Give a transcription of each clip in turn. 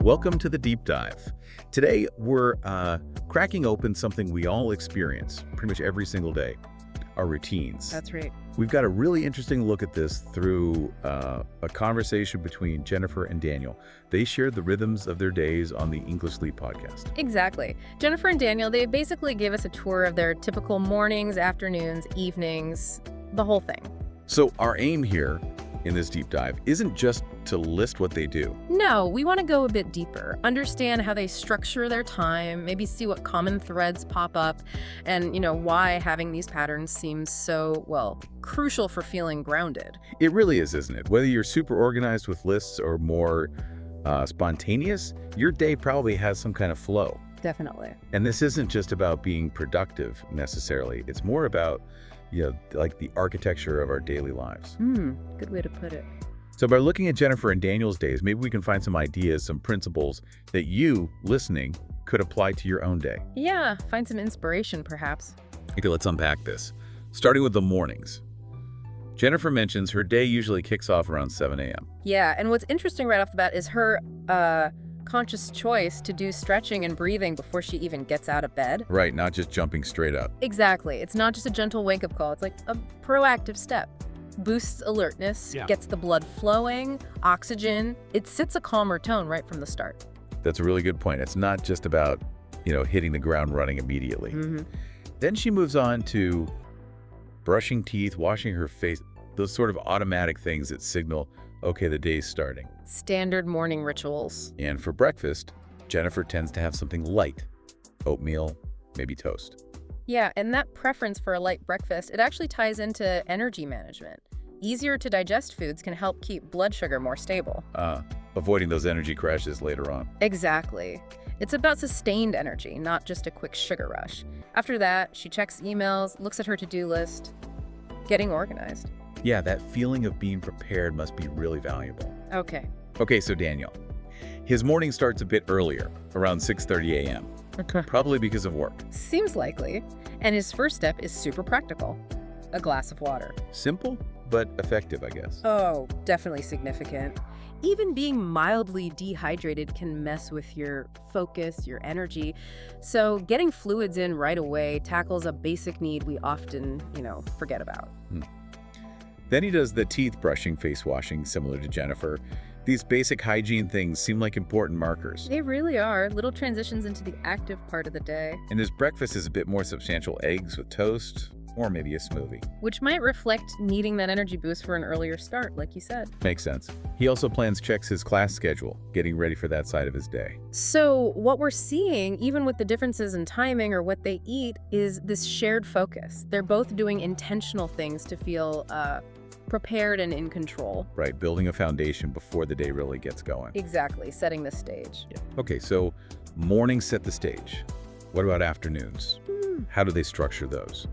welcome to the Deep Dive. Today, we're cracking open something we all experience pretty much every single day, our routines. That's right. We've got a really interesting look at this through a conversation between Jennifer and Daniel. They shared the rhythms of their days on the English Leap podcast. Exactly. Jennifer and Daniel, they basically gave us a tour of their typical mornings, afternoons, evenings, the whole thing. So our aim here in this deep dive isn't just to list what they do. No, we want to go a bit deeper, understand how they structure their time, maybe see what common threads pop up, and, why having these patterns seems so, crucial for feeling grounded. It really is, isn't it? Whether you're super organized with lists or more spontaneous, your day probably has some kind of flow. Definitely. And this isn't just about being productive necessarily. It's more about, like the architecture of our daily lives. Good way to put it. So by looking at Jennifer and Daniel's days, maybe we can find some ideas, some principles that you, listening, could apply to your own day. Yeah, find some inspiration, perhaps. Okay, let's unpack this. Starting with the mornings. Jennifer mentions her day usually kicks off around 7 a.m. Yeah, and what's interesting right off the bat is her conscious choice to do stretching and breathing before she even gets out of bed. Right, not just jumping straight up. Exactly. It's not just a gentle wake-up call. It's like a proactive step. Boosts alertness, gets the blood flowing, oxygen. It sets a calmer tone right from the start. That's a really good point. It's not just about, hitting the ground running immediately. Then she moves on to brushing teeth, washing her face, those sort of automatic things that signal, okay, the day's starting. Standard morning rituals. And for breakfast, Jennifer tends to have something light. Oatmeal, maybe toast. Yeah, and that preference for a light breakfast, it actually ties into energy management. Easier to digest foods can help keep blood sugar more stable. Avoiding those energy crashes later on. Exactly. It's about sustained energy, not just a quick sugar rush. After that, she checks emails, looks at her to-do list, getting organized. Yeah, that feeling of being prepared must be really valuable. Okay, so Daniel. His morning starts a bit earlier, around 6:30 a.m. Probably because of work. Seems likely. And his first step is super practical. A glass of water. Simple, but effective, I guess. Oh, definitely significant. Even being mildly dehydrated can mess with your focus, your energy. So getting fluids in right away tackles a basic need we often, forget about. Then he does the teeth brushing, face washing, similar to Jennifer. These basic hygiene things seem like important markers. They really are. Little transitions into the active part of the day. And his breakfast is a bit more substantial: eggs with toast, or maybe a smoothie. Which might reflect needing that energy boost for an earlier start, like you said. Makes sense. He also checks his class schedule, getting ready for that side of his day. So what we're seeing, even with the differences in timing or what they eat, is this shared focus. They're both doing intentional things to feel prepared and in control. Right, building a foundation before the day really gets going. Exactly, setting the stage. Yeah. Okay, so mornings set the stage. What about afternoons? How do they structure those?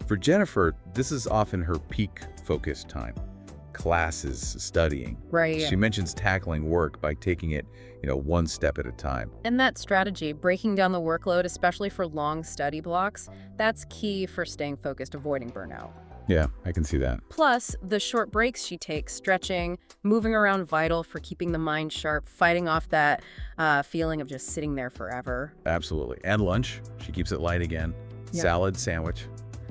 For Jennifer, this is often her peak focus time. Classes, studying. Right. She mentions tackling work by taking it, one step at a time. And that strategy, breaking down the workload, especially for long study blocks, that's key for staying focused, avoiding burnout. Yeah, I can see that. Plus, the short breaks she takes, stretching, moving around, vital for keeping the mind sharp, fighting off that feeling of just sitting there forever. Absolutely. And lunch, she keeps it light again. Yeah. Salad, sandwich.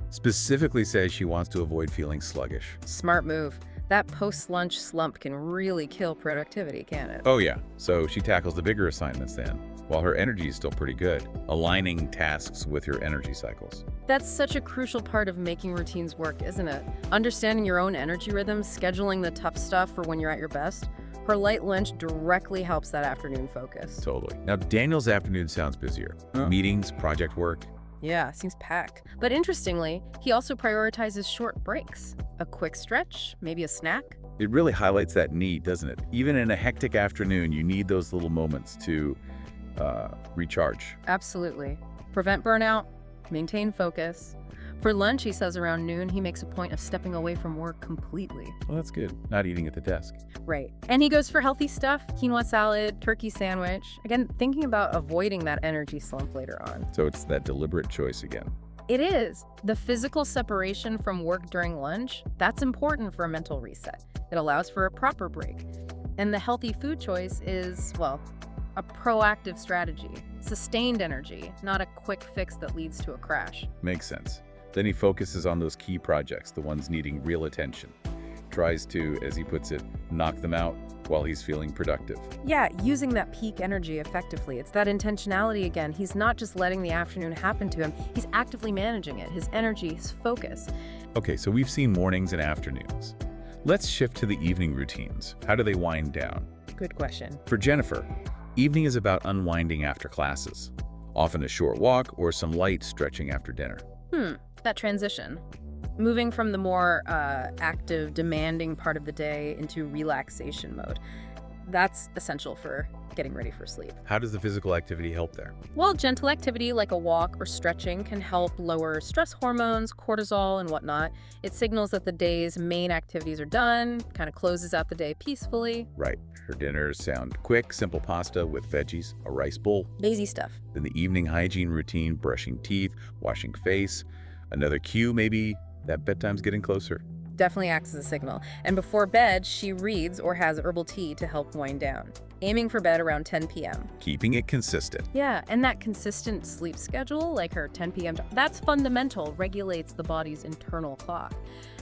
Specifically says she wants to avoid feeling sluggish. Smart move. That post-lunch slump can really kill productivity, can't it? Oh yeah, so she tackles the bigger assignments then, while her energy is still pretty good, aligning tasks with her energy cycles. That's such a crucial part of making routines work, isn't it? Understanding your own energy rhythms, scheduling the tough stuff for when you're at your best. Her light lunch directly helps that afternoon focus. Totally. Now, Daniel's afternoon sounds busier. Meetings, project work. Yeah, seems packed. But interestingly, he also prioritizes short breaks. A quick stretch, maybe a snack. It really highlights that need, doesn't it? Even in a hectic afternoon, you need those little moments to recharge. Absolutely. Prevent burnout, maintain focus. For lunch, he says around noon, he makes a point of stepping away from work completely. Well, that's good. Not eating at the desk. Right. And he goes for healthy stuff, quinoa salad, turkey sandwich. Again, thinking about avoiding that energy slump later on. So it's that deliberate choice again. It is. The physical separation from work during lunch, that's important for a mental reset. It allows for a proper break. And the healthy food choice is, a proactive strategy, sustained energy, not a quick fix that leads to a crash. Makes sense. Then he focuses on those key projects, the ones needing real attention. Tries to, as he puts it, knock them out while he's feeling productive. Yeah, using that peak energy effectively. It's that intentionality again. He's not just letting the afternoon happen to him, he's actively managing it, his energy, his focus. Okay, so we've seen mornings and afternoons. Let's shift to the evening routines. How do they wind down? Good question. For Jennifer, evening is about unwinding after classes. Often a short walk or some light stretching after dinner. That transition. Moving from the more active, demanding part of the day into relaxation mode. That's essential for getting ready for sleep. How does the physical activity help there? Well, gentle activity like a walk or stretching can help lower stress hormones, cortisol, and whatnot. It signals that the day's main activities are done, kind of closes out the day peacefully. Right. Her dinners sound quick, simple pasta with veggies, a rice bowl. Lazy stuff. Then the evening hygiene routine, brushing teeth, washing face. Another cue maybe that bedtime's getting closer. Definitely acts as a signal. And before bed, she reads or has herbal tea to help wind down, aiming for bed around 10 p.m. Keeping it consistent. Yeah, and that consistent sleep schedule, like her 10 p.m., that's fundamental, regulates the body's internal clock.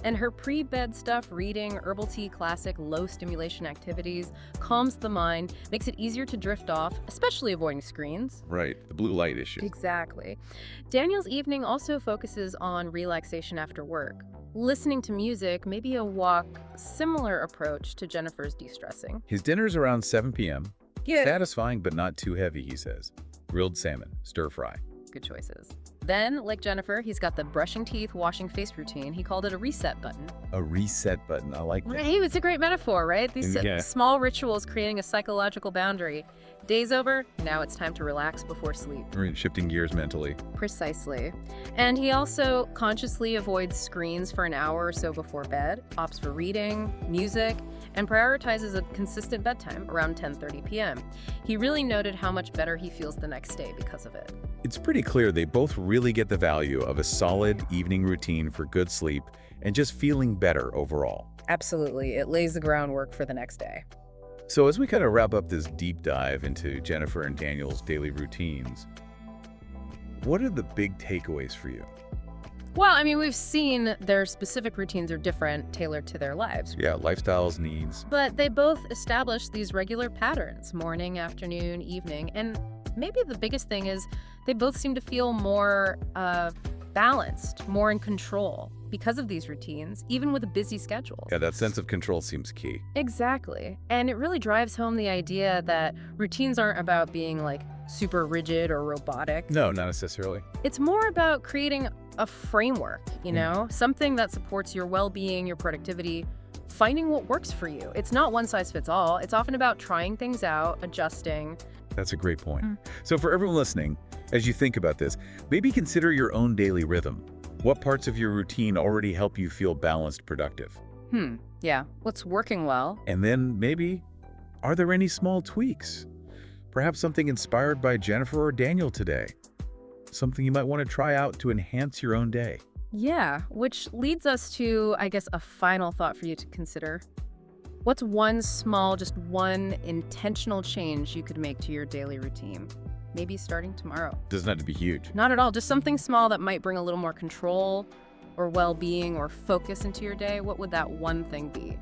And her pre-bed stuff, reading, herbal tea, classic, low-stimulation activities, calms the mind, makes it easier to drift off, especially avoiding screens. Right, the blue light issue. Exactly. Daniel's evening also focuses on relaxation after work. Listening to music, maybe a walk, similar approach to Jennifer's de-stressing. His dinner's around 7 p.m. Yeah. Satisfying but not too heavy, he says. Grilled salmon, stir fry. Good choices. Then, like Jennifer, he's got the brushing teeth, washing face routine. He called it a reset button. A reset button, I like that. Hey, it's a great metaphor, right? These Yeah. small rituals creating a psychological boundary. Day's over, now it's time to relax before sleep. We're shifting gears mentally. Precisely. And he also consciously avoids screens for an hour or so before bed, opts for reading, music, and prioritizes a consistent bedtime around 10:30 p.m. He really noted how much better he feels the next day because of it. It's pretty clear they both really get the value of a solid evening routine for good sleep and just feeling better overall. Absolutely. It lays the groundwork for the next day. So as we kind of wrap up this deep dive into Jennifer and Daniel's daily routines, what are the big takeaways for you? Well, I mean, we've seen their specific routines are different, tailored to their lives. Yeah, lifestyles, needs. But they both establish these regular patterns, morning, afternoon, evening. And maybe the biggest thing is they both seem to feel more balanced, more in control because of these routines, even with a busy schedule. Yeah, that sense of control seems key. Exactly. And it really drives home the idea that routines aren't about being like super rigid or robotic. No, not necessarily. It's more about creating a framework, you know, something that supports your well-being, your productivity, finding what works for you. It's not one size fits all. It's often about trying things out, adjusting. That's a great point. So for everyone listening, as you think about this, maybe consider your own daily rhythm. What parts of your routine already help you feel balanced, productive? Yeah. What's working well? And then maybe, are there any small tweaks? Perhaps something inspired by Jennifer or Daniel today? Something you might want to try out to enhance your own day? Yeah, which leads us to, I guess, a final thought for you to consider. What's one small, just one intentional change you could make to your daily routine? Maybe starting tomorrow. Doesn't have to be huge. Not at all. Just something small that might bring a little more control or well-being or focus into your day. What would that one thing be?